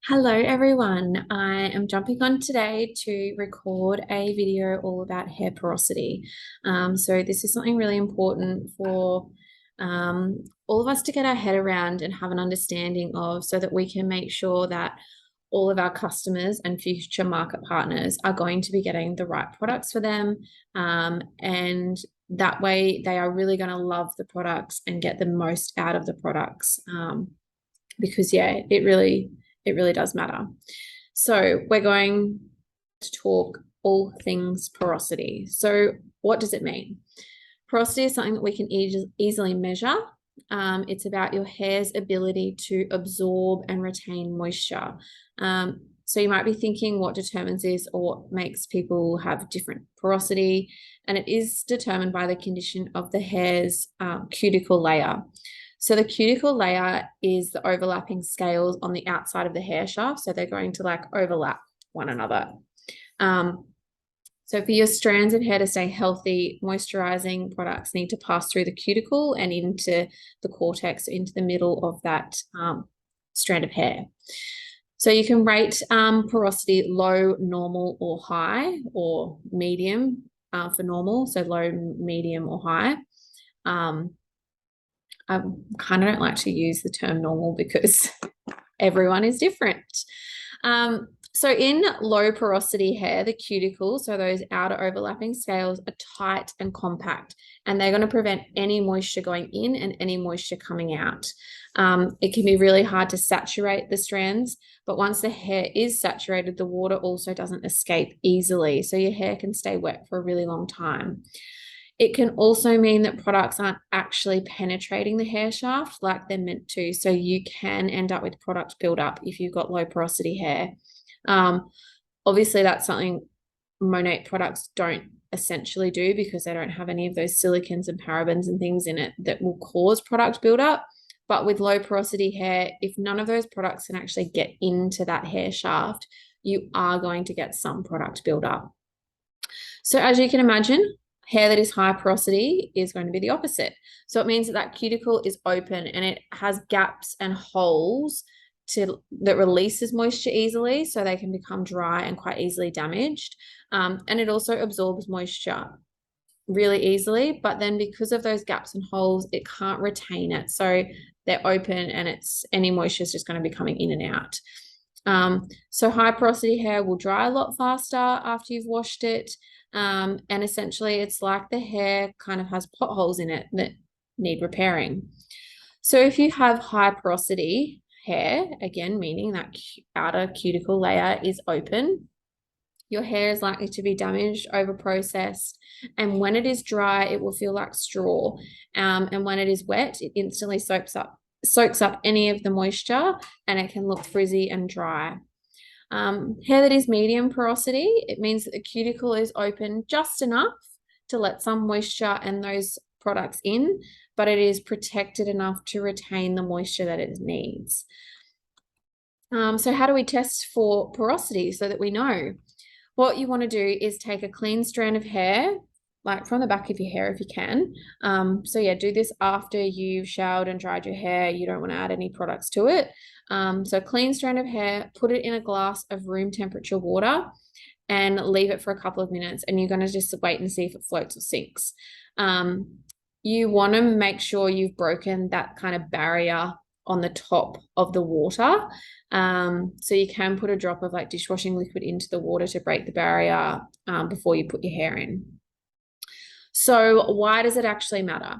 Hello everyone. I am jumping on today to record a video all about hair porosity. So this is something really important for all of us to get our head around and have an understanding of so that we can make sure that all of our customers and future market partners are going to be getting the right products for them. And that way they are really going to love the products and get the most out of the products. Because yeah, it really does matter. So we're going to talk all things porosity. So what does it mean? Porosity is something that we can easily measure. It's about your hair's ability to absorb and retain moisture. So you might be thinking what determines this or what makes people have different porosity, and it is determined by the condition of the hair's cuticle layer. So the cuticle layer is the overlapping scales on the outside of the hair shaft. So they're going to like overlap one another. So for your strands of hair to stay healthy, moisturizing products need to pass through the cuticle and into the cortex, into the middle of that strand of hair. So you can rate porosity low, normal, or high, or medium for normal. So low, medium, or high. I kind of don't like to use the term normal because everyone is different. So in low porosity hair, the cuticles, so those outer overlapping scales, are tight and compact, and they're going to prevent any moisture going in and any moisture coming out. It can be really hard to saturate the strands, but once the hair is saturated, the water also doesn't escape easily. So your hair can stay wet for a really long time. It can also mean that products aren't actually penetrating the hair shaft like they're meant to. So you can end up with product buildup if you've got low porosity hair. Obviously, that's something Monate products don't essentially do because they don't have any of those silicons and parabens and things in it that will cause product buildup. But with low porosity hair, if none of those products can actually get into that hair shaft, you are going to get some product buildup. So as you can imagine, hair that is high porosity is going to be the opposite. So it means that that cuticle is open and it has gaps and holes that releases moisture easily, so they can become dry and quite easily damaged. And it also absorbs moisture really easily, but then because of those gaps and holes, it can't retain it. So they're open and any moisture is just going to be coming in and out. So high porosity hair will dry a lot faster after you've washed it. And essentially it's like the hair kind of has potholes in it that need repairing. So if you have high porosity hair, again, meaning that outer cuticle layer is open, your hair is likely to be damaged, overprocessed, and when it is dry, it will feel like straw. And when it is wet, it instantly soaks up any of the moisture, and it can look frizzy and dry. Hair that is medium porosity, it means that the cuticle is open just enough to let some moisture and those products in, but it is protected enough to retain the moisture that it needs. So how do we test for porosity so that we know? What you want to do is take a clean strand of hair, like from the back of your hair if you can. So yeah, do this after you've showered and dried your hair. You don't want to add any products to it. So clean strand of hair, put it in a glass of room temperature water and leave it for a couple of minutes, and you're going to just wait and see if it floats or sinks. You want to make sure you've broken that kind of barrier on the top of the water. So you can put a drop of like dishwashing liquid into the water to break the barrier before you put your hair in. So why does it actually matter?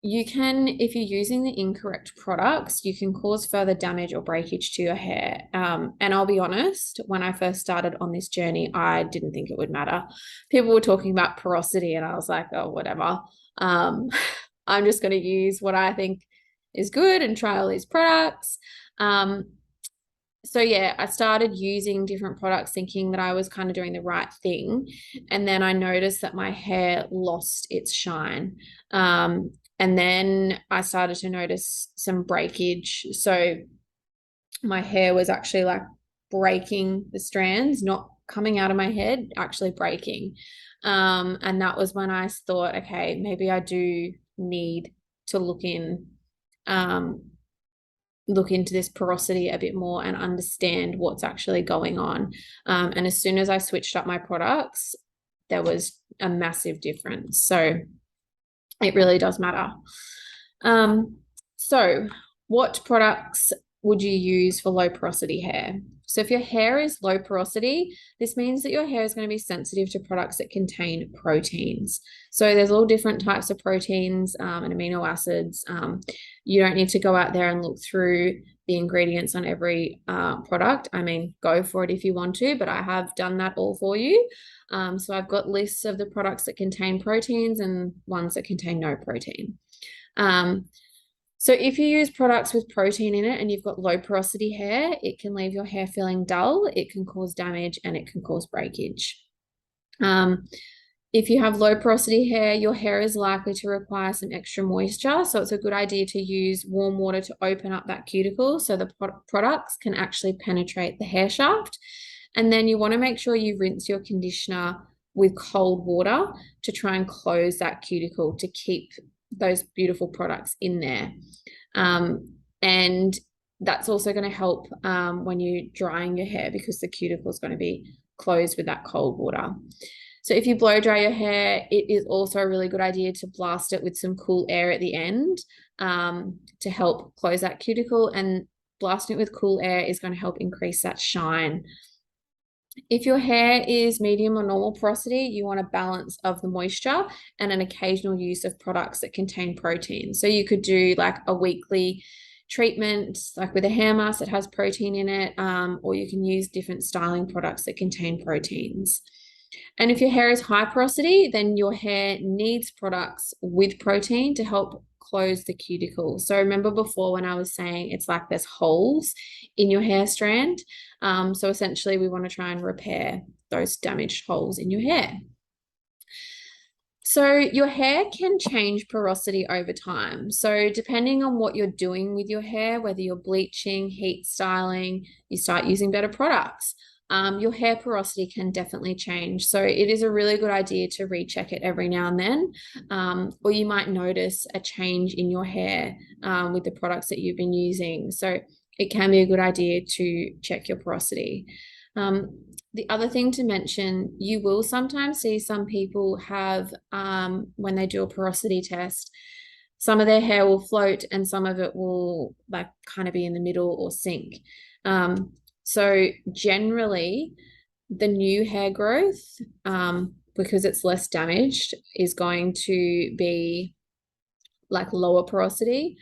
You can, if you're using the incorrect products, you can cause further damage or breakage to your hair. And I'll be honest, when I first started on this journey, I didn't think it would matter. People were talking about porosity and I was like, oh, whatever. I'm just going to use what I think is good and try all these products. So yeah, I started using different products thinking that I was kind of doing the right thing. And then I noticed that my hair lost its shine. And then I started to notice some breakage. So my hair was actually like breaking the strands, not coming out of my head, actually breaking. And that was when I thought, okay, maybe I do need to look in look into this porosity a bit more and understand what's actually going on. And as soon as I switched up my products, there was a massive difference. So it really does matter. So what products would you use for low porosity hair? So if your hair is low porosity, this means that your hair is going to be sensitive to products that contain proteins. So there's all different types of proteins and amino acids. You don't need to go out there and look through the ingredients on every product. I mean, go for it if you want to, but I have done that all for you. So I've got lists of the products that contain proteins and ones that contain no protein. So if you use products with protein in it and you've got low porosity hair, it can leave your hair feeling dull, it can cause damage, and it can cause breakage. If you have low porosity hair, your hair is likely to require some extra moisture. So it's a good idea to use warm water to open up that cuticle so the products can actually penetrate the hair shaft. And then you want to make sure you rinse your conditioner with cold water to try and close that cuticle to keep those beautiful products in there. And that's also going to help when you're drying your hair because the cuticle is going to be closed with that cold water. So if you blow dry your hair, it is also a really good idea to blast it with some cool air at the end to help close that cuticle, and blasting it with cool air is going to help increase that shine. If your hair is medium or normal porosity, you want a balance of the moisture and an occasional use of products that contain protein. So you could do like a weekly treatment, like with a hair mask that has protein in it, or you can use different styling products that contain proteins. And if your hair is high porosity, then your hair needs products with protein to help close the cuticle. So remember before when I was saying it's like there's holes in your hair strand. So essentially we want to try and repair those damaged holes in your hair. So your hair can change porosity over time. So depending on what you're doing with your hair, whether you're bleaching, heat styling, you start using better products. Your hair porosity can definitely change. So it is a really good idea to recheck it every now and then. Or you might notice a change in your hair with the products that you've been using. So it can be a good idea to check your porosity. The other thing to mention, you will sometimes see some people have, when they do a porosity test, some of their hair will float and some of it will like kind of be in the middle or sink. So generally, the new hair growth, because it's less damaged, is going to be like lower porosity,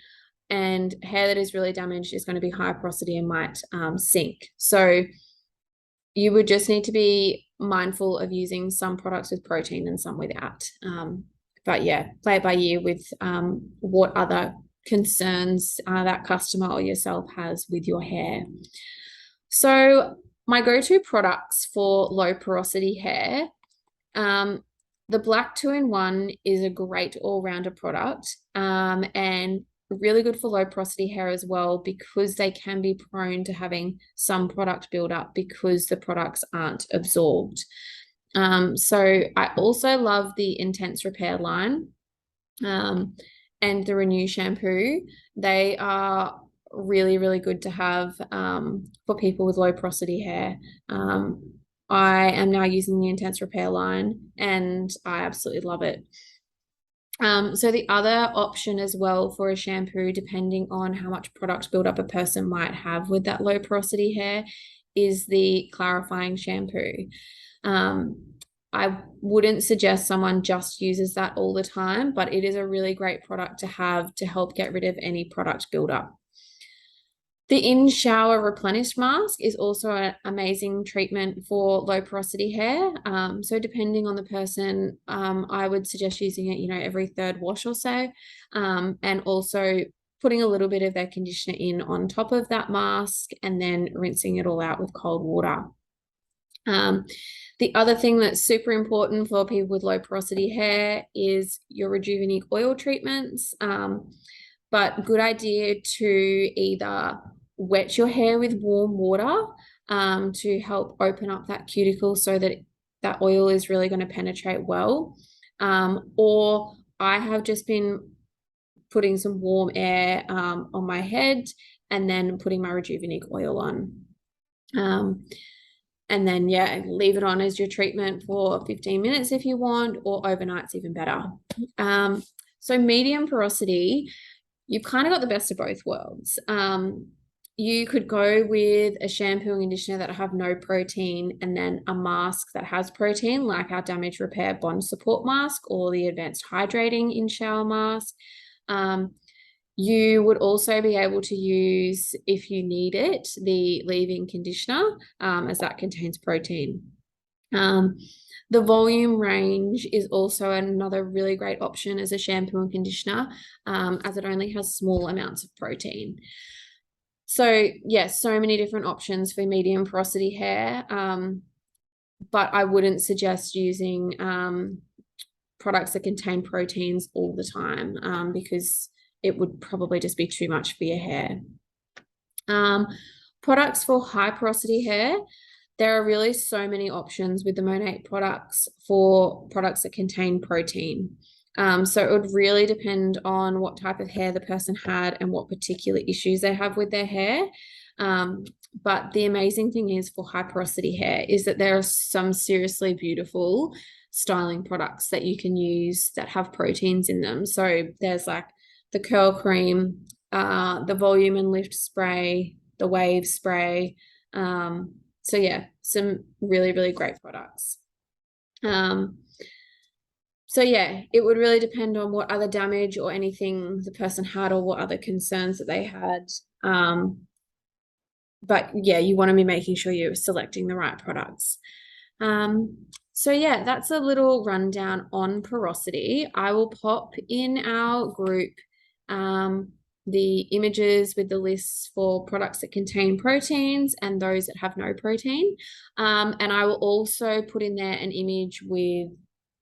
and hair that is really damaged is going to be high porosity and might sink. So you would just need to be mindful of using some products with protein and some without. But yeah, play it by ear with what other concerns that customer or yourself has with your hair. So my go-to products for low porosity hair, the Black 2-in-1 is a great all-rounder product and really good for low porosity hair as well, because they can be prone to having some product buildup because the products aren't absorbed. So I also love the Intense Repair line and the Renew shampoo. They are really, really good to have for people with low porosity hair. I am now using the Intense Repair line and I absolutely love it. So the other option as well for a shampoo, depending on how much product buildup a person might have with that low porosity hair, is the clarifying shampoo. I wouldn't suggest someone just uses that all the time, but it is a really great product to have to help get rid of any product buildup. The in-shower replenish mask is also an amazing treatment for low porosity hair. So depending on the person, I would suggest using it, every third wash or so, and also putting a little bit of their conditioner in on top of that mask and then rinsing it all out with cold water. The other thing that's super important for people with low porosity hair is your Rejuvenique oil treatments. But good idea to either wet your hair with warm water to help open up that cuticle so that that oil is really going to penetrate well. Or I have just been putting some warm air on my head and then putting my Rejuvenique oil on. And then, yeah, leave it on as your treatment for 15 minutes if you want, or overnight's even better. So medium porosity, you've kind of got the best of both worlds. You could go with a shampoo and conditioner that have no protein and then a mask that has protein, like our damage repair bond support mask or the advanced hydrating in shower mask. You would also be able to use, if you need it, the leave-in conditioner, as that contains protein. The volume range is also another really great option as a shampoo and conditioner, as it only has small amounts of protein. So yes, so many different options for medium porosity hair, but I wouldn't suggest using products that contain proteins all the time, because it would probably just be too much for your hair. Products for high porosity hair, there are really so many options with the Monate products for products that contain protein. So it would really depend on what type of hair the person had and what particular issues they have with their hair. But the amazing thing is for high porosity hair is that there are some seriously beautiful styling products that you can use that have proteins in them. So there's like the curl cream, the volume and lift spray, the wave spray. So yeah, some really, really great products. So yeah, it would really depend on what other damage or anything the person had or what other concerns that they had. But yeah, you want to be making sure you're selecting the right products. So yeah, that's a little rundown on porosity. I will pop in our group the images with the lists for products that contain proteins and those that have no protein. And I will also put in there an image with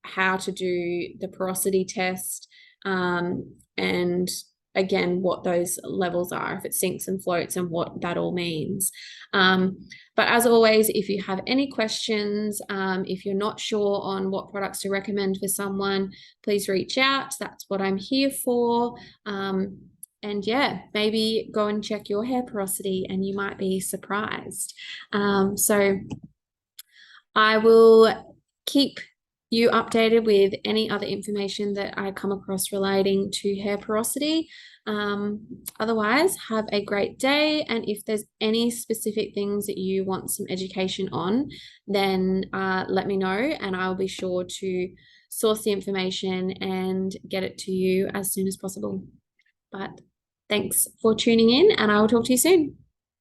how to do the porosity test, and again, what those levels are, if it sinks and floats and what that all means. But as always, if you have any questions, if you're not sure on what products to recommend for someone, please reach out. That's what I'm here for. And yeah, maybe go and check your hair porosity and you might be surprised. So I will keep you updated with any other information that I come across relating to hair porosity. Otherwise, have a great day. And if there's any specific things that you want some education on, then let me know and I'll be sure to source the information and get it to you as soon as possible. But thanks for tuning in and I will talk to you soon.